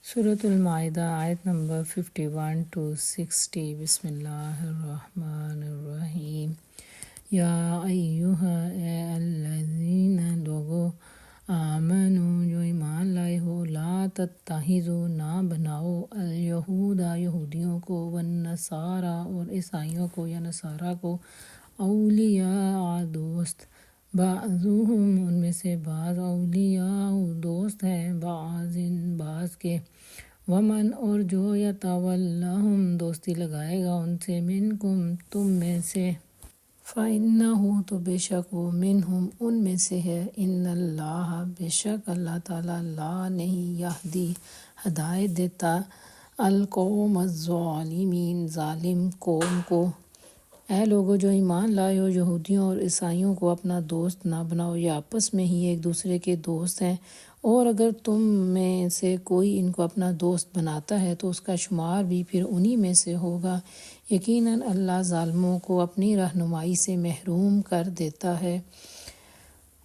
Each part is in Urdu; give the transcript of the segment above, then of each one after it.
سورۃ المائدہ آیت نمبر 51 to 60۔ بسم اللہ الرحمن الرحیم۔ یا ایہا اے الذین لوگو آمنو جو ایمان لائے ہو، لا تتخذوا نہ بناؤ الیہود یہودیوں کو والنصارى اور عیسائیوں کو یا نصارہ کو اولیاء دوست، بعضهم ان میں سے بعض اولیاء دوست ہیں بعض کے، ومن اور جو یتولہم دوستی لگائے گا ان سے، منکم تم میں سے، فإنہ تو بے شک وہ منہم ان میں سے ہے، ان اللہ بے شک اللہ تعالیٰ لا نہیں یہدی ہدایت دیتا القوم الظالمین ظالم قوم کو۔ اے لوگو جو ایمان لائے ہو، یہودیوں اور عیسائیوں کو اپنا دوست نہ بناؤ، یہ آپس میں ہی ایک دوسرے کے دوست ہیں، اور اگر تم میں سے کوئی ان کو اپنا دوست بناتا ہے تو اس کا شمار بھی پھر انہی میں سے ہوگا، یقیناً اللہ ظالموں کو اپنی رہنمائی سے محروم کر دیتا ہے۔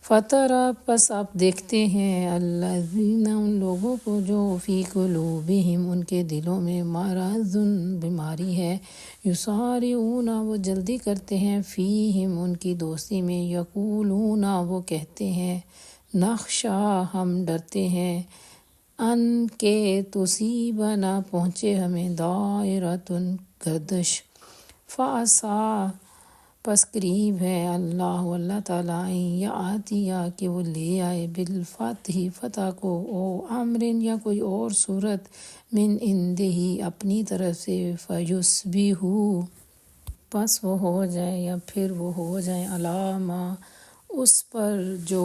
فترہ پس آپ دیکھتے ہیں الذین ان لوگوں کو جو فی قلوبہم ان کے دلوں میں مرض بیماری ہے، یسارعون وہ جلدی کرتے ہیں، فیہم ان کی دوستی میں، یقولون وہ کہتے ہیں، نخشا ہم ڈرتے ہیں، ان کے تصیبنا پہنچے ہمیں دائرۃ گردش، فعسیٰ پس قریب ہے اللہ تعالیٰ یاتیہ کہ وہ لے آئے بالفتح فتح کو، او امرن یا کوئی اور صورت، من عندہ اپنی طرف سے، فیصبحوا پس وہ ہو جائے یا پھر وہ ہو جائیں، علی ما اس پر جو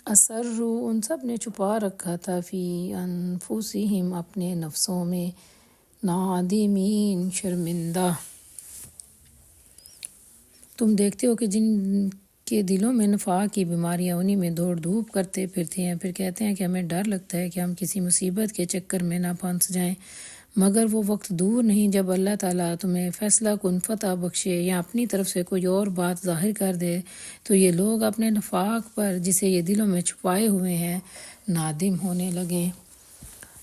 اسروا ان سب نے چھپا رکھا تھا، فی انفسہم اپنے نفسوں میں، نادمین شرمندہ۔ تم دیکھتے ہو کہ جن کے دلوں میں نفاق کی بیماریاں انہی میں دوڑ دھوپ کرتے پھرتے ہیں، پھر کہتے ہیں کہ ہمیں ڈر لگتا ہے کہ ہم کسی مصیبت کے چکر میں نہ پھنس جائیں، مگر وہ وقت دور نہیں جب اللہ تعالیٰ تمہیں فیصلہ کن فتح بخشے یا اپنی طرف سے کوئی اور بات ظاہر کر دے، تو یہ لوگ اپنے نفاق پر جسے یہ دلوں میں چھپائے ہوئے ہیں نادم ہونے لگیں۔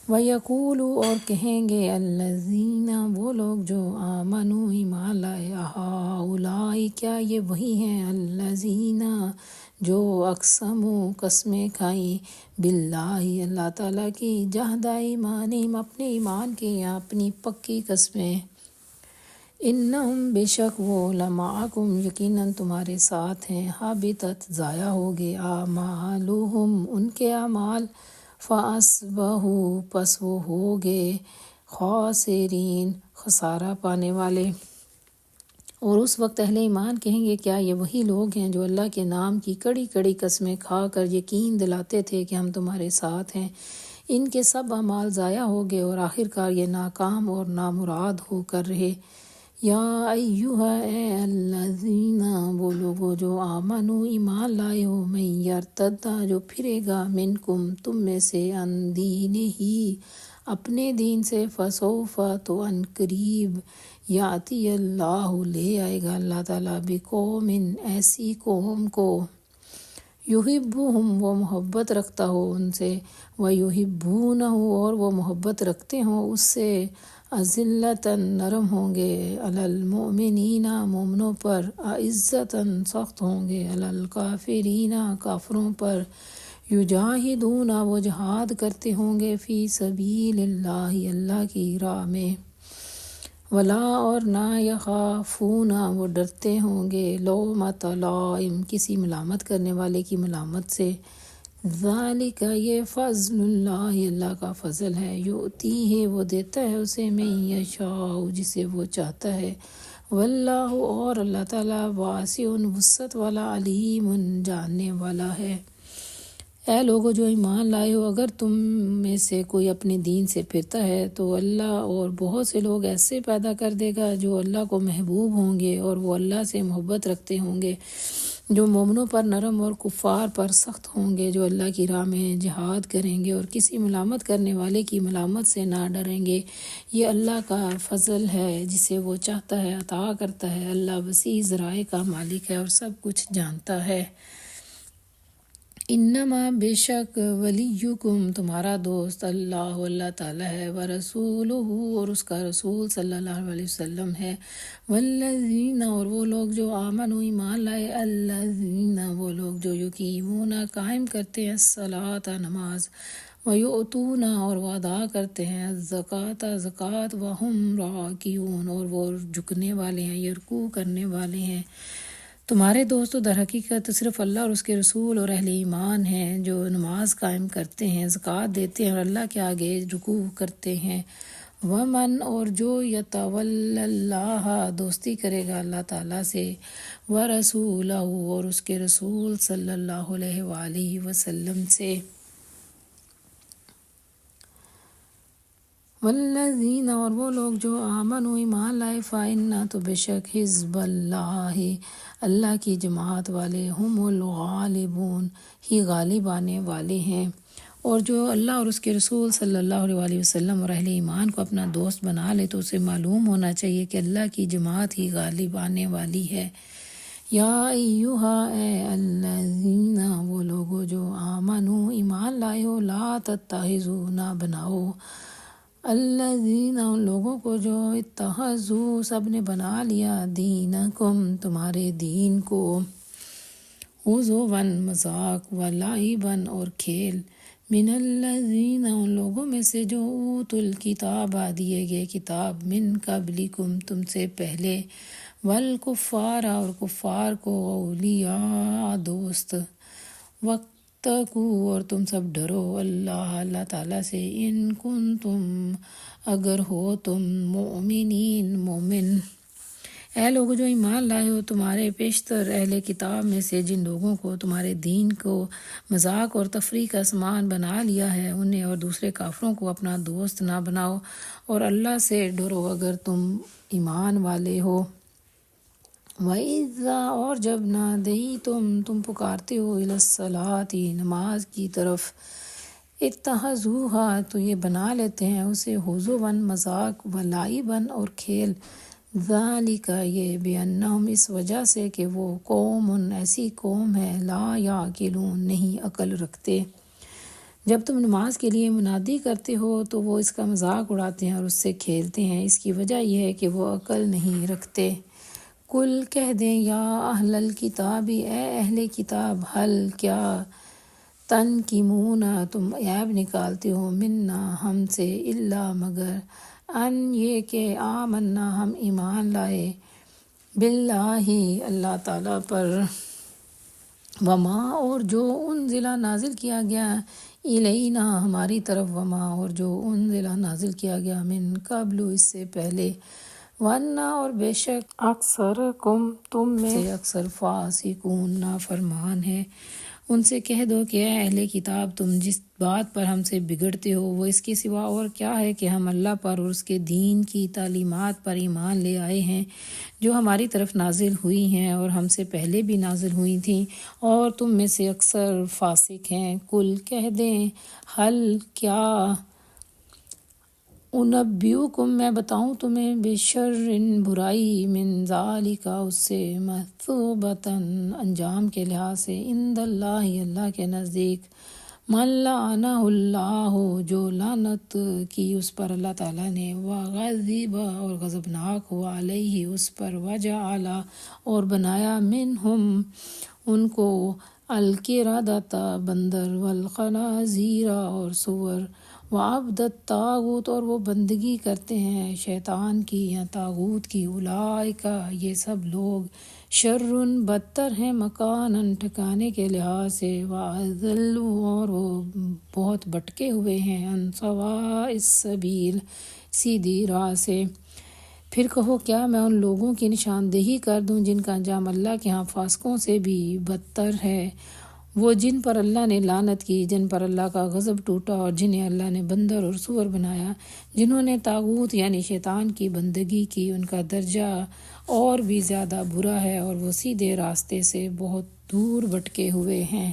وَيَقُولُ اور کہیں گے الذین وہ لوگ جو آمنوا ایمان لائے، ہؤلاء کیا یہ وہی ہیں، الذین جو اقسموا قسمیں کھائیں، باللہ اللہ تعالیٰ کی، جہد ایمانہم اپنے ایمان کے یا اپنی پکی قسمیں، انہم بے شک وہ لمعکم یقیناً تمہارے ساتھ ہیں، حبطت ضائع ہوگے، اعمالہم ان کے اعمال، فاصبحوا پس وہ ہو گئے خاسرین خسارہ پانے والے۔ اور اس وقت اہل ایمان کہیں گے کیا یہ وہی لوگ ہیں جو اللہ کے نام کی کڑی کڑی قسمیں کھا کر یقین دلاتے تھے کہ ہم تمہارے ساتھ ہیں، ان کے سب اعمال ضائع ہو گئے اور آخرکار یہ ناکام اور نامراد ہو کر رہے۔ یا ایہا اے الذین وہ لوگو جو آمنو ایمان لائے ہو، من یرتد جو پھرے گا، منکم تم میں سے، عن دینہ اپنے دین سے، فسوف تو ان قریب، یاتی اللہ لے آئے گا اللہ تعالیٰ، بقوم ایسی قوم کو، یحبہم وہ محبت رکھتا ہو ان سے، ویحبونہ اور وہ محبت رکھتے ہوں اس سے، اذلۃ نرم ہوں گے، علی المؤمنین مومنوں پر، اعزۃ سخت ہوں گے، علی الکافرین کافروں پر، یجاہدون وہ جہاد کرتے ہوں گے، فی سبیل اللہ اللہ کی راہ میں، ولا اور نہ، یخافون وہ ڈرتے ہوں گے، لومۃ لائم کسی ملامت کرنے والے کی ملامت سے، ذالک یہ فضل اللہ اللہ کا فضل ہے، یؤتیہ وہ دیتا ہے اسے، من یشاء جسے وہ چاہتا ہے، واللہ اور اللہ تعالیٰ واسع وسعت والا، علیم جاننے والا ہے۔ اے لوگو جو ایمان لائے ہو، اگر تم میں سے کوئی اپنے دین سے پھرتا ہے تو اللہ اور بہت سے لوگ ایسے پیدا کر دے گا جو اللہ کو محبوب ہوں گے اور وہ اللہ سے محبت رکھتے ہوں گے، جو مومنوں پر نرم اور کفار پر سخت ہوں گے، جو اللہ کی راہ میں جہاد کریں گے اور کسی ملامت کرنے والے کی ملامت سے نہ ڈریں گے۔ یہ اللہ کا فضل ہے، جسے وہ چاہتا ہے عطا کرتا ہے، اللہ وسیع ذرائع کا مالک ہے اور سب کچھ جانتا ہے۔ انما بے شک ولیکم تمہارا دوست اللہ تعالیٰ ہے، ورسولہ اور اس کا رسول صلی اللہ علیہ وسلم ہے، والذین اور وہ لوگ جو آمنوا ایمان لائے، الذین وہ لوگ جو یقیمون قائم کرتے ہیں الصلاۃ نماز، ویؤتون اور وہ ادا کرتے ہیں الزکوٰۃ زکوٰۃ، وہم راکعون اور وہ جھکنے والے ہیں یا رکوع کرنے والے ہیں۔ تمہارے دوست در حقیقت صرف اللہ اور اس کے رسول اور اہل ایمان ہیں جو نماز قائم کرتے ہیں، زکوٰۃ دیتے ہیں اور اللہ کے آگے رکوع کرتے ہیں۔ ومن اور جو یتول اللہ دوستی کرے گا اللہ تعالیٰ سے، ورسولہ اور اس کے رسول صلی اللہ علیہ وآلہ وسلم سے، والذین اور وہ لوگ جو آمنوا ایمان لائے، فإن تو بے شک حزب اللہ اللہ کی جماعت والے، ہم الغالبون ہی غالب آنے والے ہیں۔ اور جو اللہ اور اس کے رسول صلی اللہ علیہ وسلم اور اہل ایمان کو اپنا دوست بنا لے تو اسے معلوم ہونا چاہیے کہ اللہ کی جماعت ہی غالب آنے والی ہے۔ یا ایہا اے الذین وہ لوگو جو آمنو ایمان لائے ہو، لا تتخذوا نہ بناؤ، الذین ان لوگوں کو جو اتخذوا سب نے بنا لیا، دینکم تمہارے دین کو، ہزوا مذاق، ولعبا اور کھیل، من الذین ان لوگوں میں سے جو اوتوا الکتاب دیے گئے کتاب، من قبلکم تم سے پہلے، والکفار اور کفار کو، اولیاء دوست، واتقوا اور تم سب ڈرو اللہ تعالیٰ سے، ان کنتم اگر ہو تم مؤمنین مومن۔ اے لوگو جو ایمان لائے ہو، تمہارے پیشتر اہل کتاب میں سے جن لوگوں کو تمہارے دین کو مذاق اور تفریح کا سامان بنا لیا ہے، انہیں اور دوسرے کافروں کو اپنا دوست نہ بناؤ، اور اللہ سے ڈرو اگر تم ایمان والے ہو۔ وَإِذَا اور جب نادیتم پکارتے ہو إِلَى الصَّلَاةِ نماز کی طرف، اتخذوها تو یہ بنا لیتے ہیں اسے ہزوا مذاق، ولعبا اور کھیل، ذالک یہ بأنہم اس وجہ سے کہ وہ قوم ایسی قوم ہے، لا یعقلون نہیں عقل رکھتے۔ جب تم نماز کے لیے منادی کرتے ہو تو وہ اس کا مذاق اڑاتے ہیں اور اس سے کھیلتے ہیں، اس کی وجہ یہ ہے کہ وہ عقل نہیں رکھتے۔ کل کہہ دیں یا اہل الکتاب اے اہل کتاب، حل کیا، تنقمون تم عیب نکالتے ہو، منا ہم سے، الا مگر، ان یہ کہ آمنا ہم ایمان لائے، باللہ اللہ تعالیٰ پر، وما اور جو انزلہ نازل کیا گیا الینا ہماری طرف، وما اور جو انزلہ نازل کیا گیا من قبل اس سے پہلے، ورنہ اور بے شک اکثرکم تم میں سے اکثر فاسقون نافرمان ہے۔ ان سے کہہ دو کہ اے اہل کتاب، تم جس بات پر ہم سے بگڑتے ہو وہ اس کے سوا اور کیا ہے کہ ہم اللہ پر اور اس کے دین کی تعلیمات پر ایمان لے آئے ہیں جو ہماری طرف نازل ہوئی ہیں اور ہم سے پہلے بھی نازل ہوئی تھیں، اور تم میں سے اکثر فاسق ہیں۔ کل کہہ دیں حل کیا، انبئکم میں بتاؤں تمہیں، بشر برائی، من ذالک اس سے، مثوبۃ انجام کے لحاظ سے، عند اللہ اللہ کے نزدیک، من لعنہ اللہ جو لعنت کی اس پر اللہ تعالیٰ نے، وغضب اور غضبناک ہوا، علیہ اس پر، وجعل اور بنایا، منہم ان کو، القردۃ بندر، والخنازیر اور سور، وعبد الطاغوت اور وہ بندگی کرتے ہیں شیطان کی یا طاغوت کی، اولئک یہ سب لوگ، شر بدتر ہیں، مکاناً ٹھکانے کے لحاظ سے، واضل اور وہ بہت بھٹکے ہوئے ہیں، عن سواء السبیل سیدھی راہ سے۔ پھر کہو کیا میں ان لوگوں کی نشاندہی کر دوں جن کا انجام اللہ کے ہاں فاسقوں سے بھی بدتر ہے، وہ جن پر اللہ نے لعنت کی، جن پر اللہ کا غضب ٹوٹا، اور جنہیں اللہ نے بندر اور سور بنایا، جنہوں نے طاغوت یعنی شیطان کی بندگی کی، ان کا درجہ اور بھی زیادہ برا ہے، اور وہ سیدھے راستے سے بہت دور بھٹکے ہوئے ہیں۔